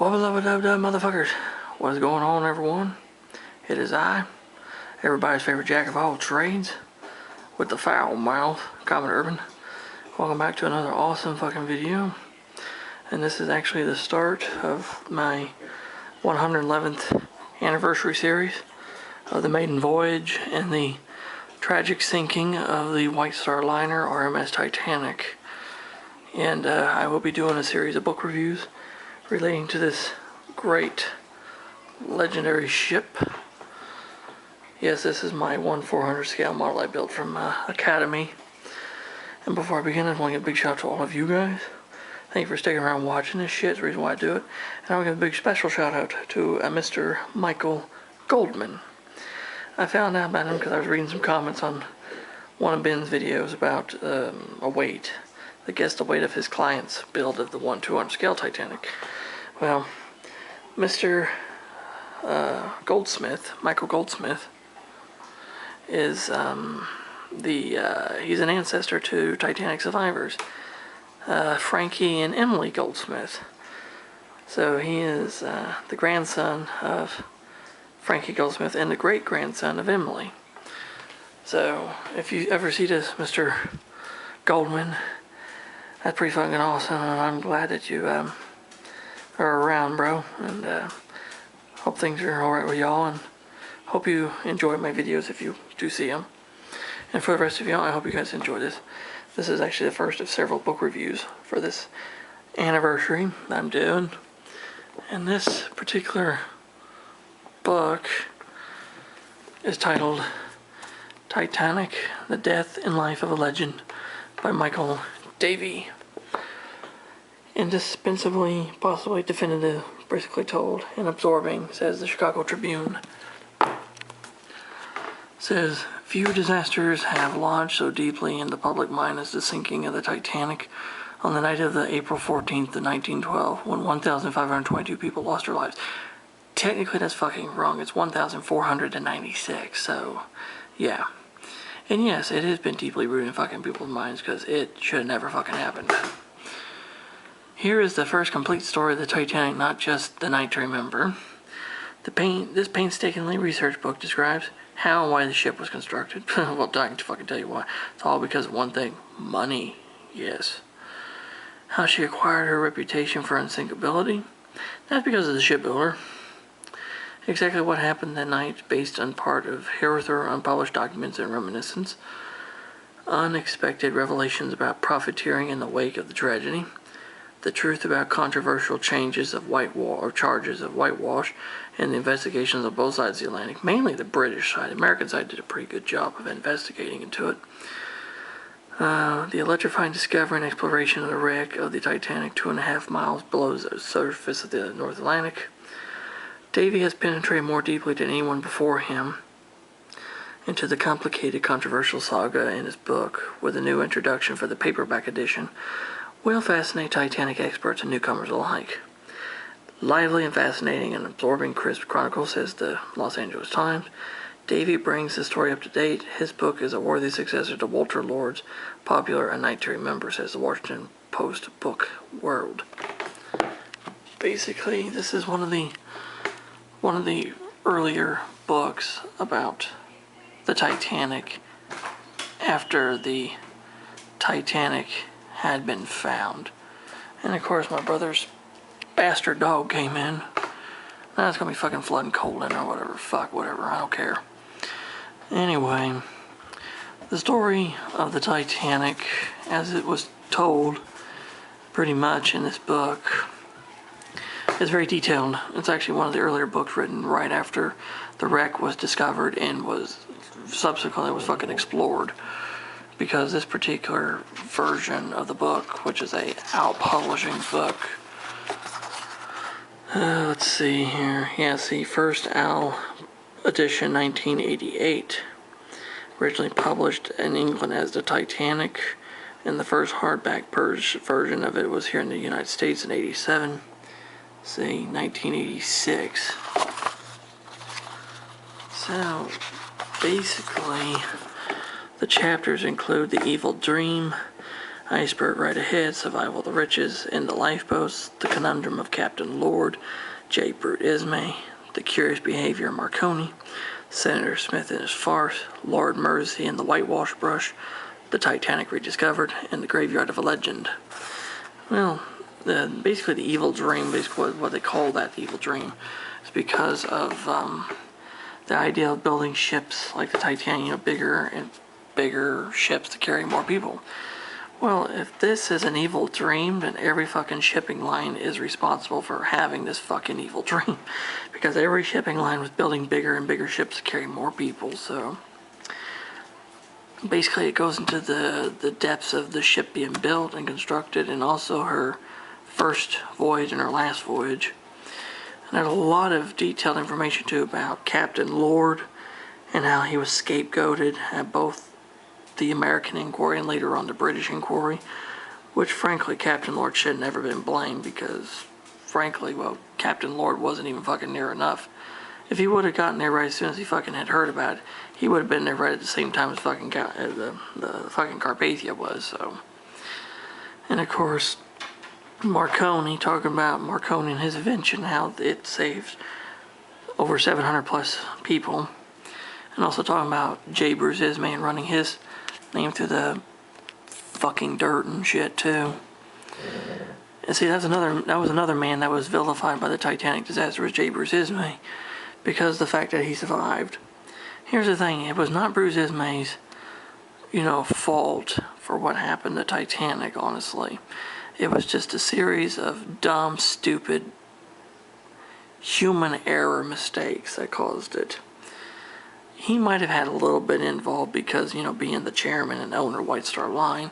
Wubba motherfuckers. What is going on, everyone? It is I, everybody's favorite jack of all trades, with the foul mouth, Common Urban. Welcome back to another awesome fucking video. And this is actually the start of my 111th anniversary series of the maiden voyage and the tragic sinking of the White Star liner RMS Titanic. And I will be doing a series of book reviews relating to this great legendary ship. Yes, this is my 1/400 scale model I built from Academy. And before I begin, I want to give a big shout out to all of you guys. Thank you for sticking around watching this shit. It's the reason why I do it. And I want to give a big special shout out to Mr. Michael Goldsmith. I found out about him because I was reading some comments on one of Ben's videos about the weight of his client's build of the 1/200 scale Titanic. Well, Mr. Goldsmith, Michael Goldsmith, is he's an ancestor to Titanic survivors, Frankie and Emily Goldsmith. So he is the grandson of Frankie Goldsmith and the great-grandson of Emily. So if you ever see this, Mr. Goldman, that's pretty fucking awesome, and I'm glad that you are around, bro, and hope things are alright with y'all, and hope you enjoy my videos if you do see them. And for the rest of y'all, I hope you guys enjoy this. This is actually the first of several book reviews for this anniversary that I'm doing. And this particular book is titled Titanic, The Death and Life of a Legend by Michael Davie. Indispensably, possibly definitive, briskly told, and absorbing, says the Chicago Tribune. Says, few disasters have lodged so deeply in the public mind as the sinking of the Titanic on the night of the April 14th of 1912, when 1,522 people lost their lives. Technically, that's fucking wrong. It's 1,496, so, yeah. And yes, it has been deeply rooted in fucking people's minds, because it should have never fucking happened. Here is the first complete story of the Titanic, not just the night to remember. This painstakingly researched book describes how and why the ship was constructed. Well, I can fucking tell you why. It's all because of one thing. Money. Yes. How she acquired her reputation for unsinkability. That's because of the shipbuilder. Exactly what happened that night, based on part of hitherto unpublished documents and reminiscence. Unexpected revelations about profiteering in the wake of the tragedy. The truth about controversial charges of whitewash, and the investigations of both sides of the Atlantic, mainly the British side. The American side did a pretty good job of investigating into it. The electrifying discovery and exploration of the wreck of the Titanic 2.5 miles below the surface of the North Atlantic. Davie has penetrated more deeply than anyone before him into the complicated, controversial saga in his book, with a new introduction for the paperback edition will fascinate Titanic experts and newcomers alike. Lively and fascinating and absorbing crisp chronicle, says the Los Angeles Times. Davie brings the story up to date. His book is a worthy successor to Walter Lord's popular A Night to Remember, says the Washington Post Book World. Basically, this is one of the earlier books about the Titanic after the Titanic had been found. And of course my brother's bastard dog came in. Now it's gonna be fucking flooding cold in or whatever. Fuck, whatever, I don't care. Anyway, the story of the Titanic, as it was told pretty much in this book, is very detailed. It's actually one of the earlier books written right after the wreck was discovered and was subsequently fucking explored. Because this particular version of the book, which is a Out Publishing book, let's see here. Yes, the first Al edition, 1988, originally published in England as the Titanic, and the first hardback version of it was here in the United States in 87. See, 1986. So, basically, the chapters include The Evil Dream, Iceberg Right Ahead, Survival of the Riches, In the Lifeboats, The Conundrum of Captain Lord, J. Brute Ismay, The Curious Behavior of Marconi, Senator Smith and His Farce, Lord Mersey and the Whitewash Brush, The Titanic Rediscovered, and The Graveyard of a Legend. Well, basically the evil dream, basically what they call that, the evil dream, is because of the idea of building ships like the Titanic, bigger and bigger ships to carry more people. Well, if this is an evil dream, then every fucking shipping line is responsible for having this fucking evil dream. Because every shipping line was building bigger and bigger ships to carry more people, so... Basically, it goes into the depths of the ship being built and constructed, and also her first voyage and her last voyage. And there's a lot of detailed information, too, about Captain Lord and how he was scapegoated at both the American inquiry and later on the British inquiry, which frankly Captain Lord should have never been blamed because frankly, well, Captain Lord wasn't even fucking near enough. If he would have gotten there right as soon as he fucking had heard about it, he would have been there right at the same time as fucking the fucking Carpathia was, so. And of course, Marconi, talking about Marconi and his invention, how it saved over 700 plus people. And also talking about J. Bruce Ismay and running his name through the fucking dirt and shit too. And see, that was another man that was vilified by the Titanic disaster, was J. Bruce Ismay, because of the fact that he survived. Here's the thing, it was not Bruce Ismay's, fault for what happened to Titanic, honestly. It was just a series of dumb, stupid, human error mistakes that caused it. He might have had a little bit involved because, being the chairman and owner of White Star Line,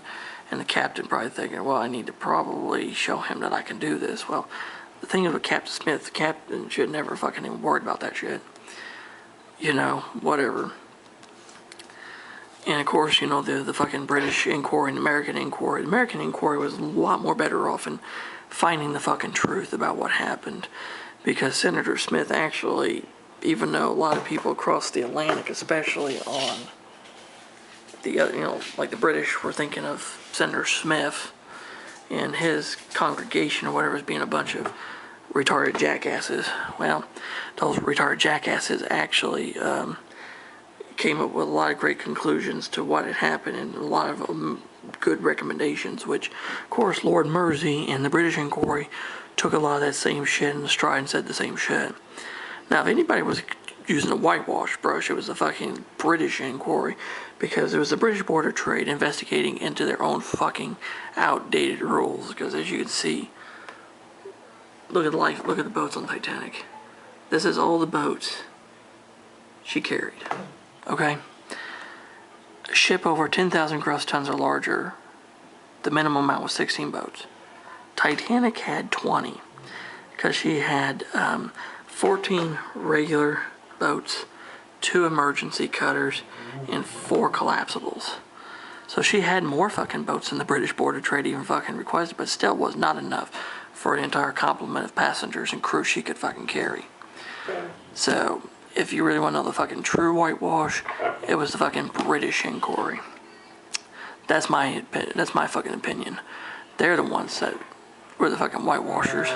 and the captain probably thinking, well, I need to probably show him that I can do this. Well, the thing is with Captain Smith, the captain should never fucking even worried about that shit. Whatever. And of course, the fucking British inquiry and American inquiry. The American inquiry was a lot more better off in finding the fucking truth about what happened. Because Senator Smith actually, even though a lot of people across the Atlantic, especially on the other, like the British were thinking of Senator Smith and his congregation or whatever as being a bunch of retarded jackasses. Well, those retarded jackasses actually came up with a lot of great conclusions to what had happened and a lot of good recommendations, which, of course, Lord Mersey and the British inquiry took a lot of that same shit in stride and said the same shit. Now, if anybody was using a whitewash brush, it was the fucking British inquiry, because it was the British Board of Trade investigating into their own fucking outdated rules. Because as you can see, look at the boats on Titanic. This is all the boats she carried. Okay? A ship over 10,000 gross tons or larger, the minimum amount was 16 boats. Titanic had 20, because she had 14 regular boats, 2 emergency cutters, and 4 collapsibles. So she had more fucking boats than the British Board of Trade even fucking requested, but still was not enough for an entire complement of passengers and crew she could fucking carry. So, if you really want to know the fucking true whitewash, it was the fucking British inquiry. That's my fucking opinion. They're the ones that were the fucking whitewashers.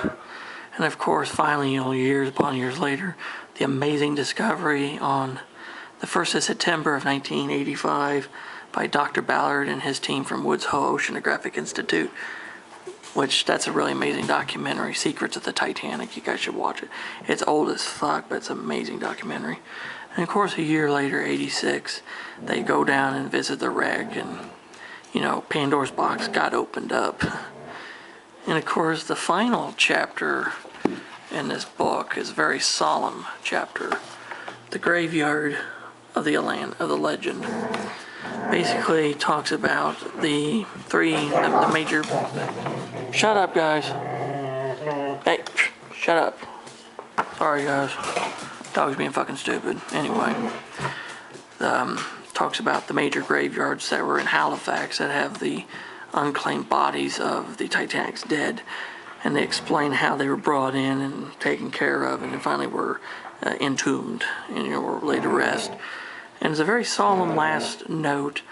And of course, finally, years upon years later, the amazing discovery on the 1st of September of 1985 by Dr. Ballard and his team from Woods Hole Oceanographic Institute, which that's a really amazing documentary, Secrets of the Titanic. You guys should watch it. It's old as fuck, but it's an amazing documentary. And of course, a year later, 86, they go down and visit the wreck, and, Pandora's box got opened up. And of course, the final chapter in this book is a very solemn chapter. The Graveyard of the Legend. Basically talks about the major... Shut up, guys. Hey, shut up. Sorry, guys. Dog's being fucking stupid. Anyway. Talks about the major graveyards that were in Halifax that have the unclaimed bodies of the Titanic's dead, and they explain how they were brought in and taken care of, and then finally were entombed and were laid to rest. And it's a very solemn last note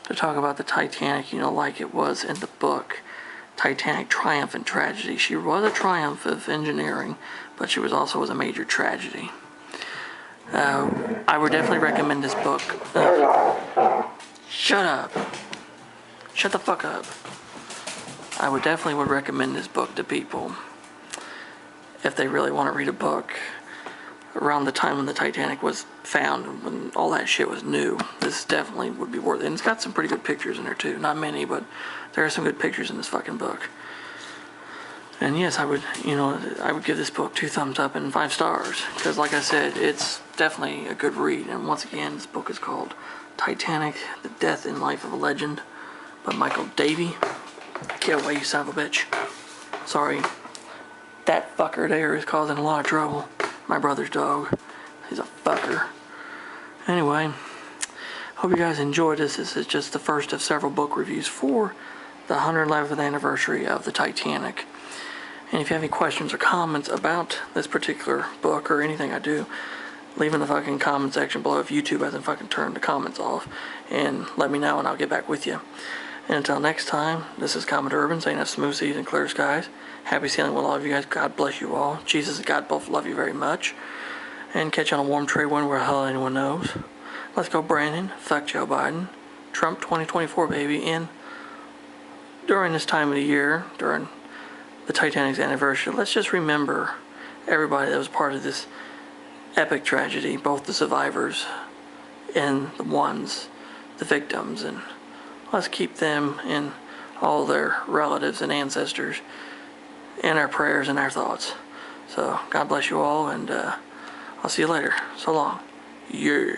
to talk about the Titanic, like it was in the book, Titanic, Triumph and Tragedy. She was a triumph of engineering, but she was also a major tragedy. I would definitely recommend this book. Shut up. Shut the fuck up. I would definitely recommend this book to people if they really want to read a book around the time when the Titanic was found, when all that shit was new. This definitely would be worth it. And it's got some pretty good pictures in there too. Not many, but there are some good pictures in this fucking book. And yes, I would give this book 2 thumbs up and 5 stars. Because like I said, it's definitely a good read. And once again, this book is called Titanic, The Death and Life of a Legend by Michael Davie. Get away, you son of a bitch. Sorry. That fucker there is causing a lot of trouble. My brother's dog. He's a fucker. Anyway, hope you guys enjoyed this. This is just the first of several book reviews for the 111th anniversary of the Titanic. And if you have any questions or comments about this particular book or anything I do, leave in the fucking comment section below if YouTube hasn't fucking turned the comments off. And let me know and I'll get back with you. And until next time, this is Commodore Urban saying have smooth seas and clear skies. Happy sailing with all of you guys. God bless you all. Jesus and God both love you very much. And catch you on a warm trade wind where the hell anyone knows. Let's go Brandon. Fuck Joe Biden. Trump 2024, baby. And during this time of the year, during the Titanic's anniversary, let's just remember everybody that was part of this epic tragedy, both the survivors and the victims, and let's keep them and all their relatives and ancestors in our prayers and our thoughts. So God bless you all, and I'll see you later. So long. Yeah.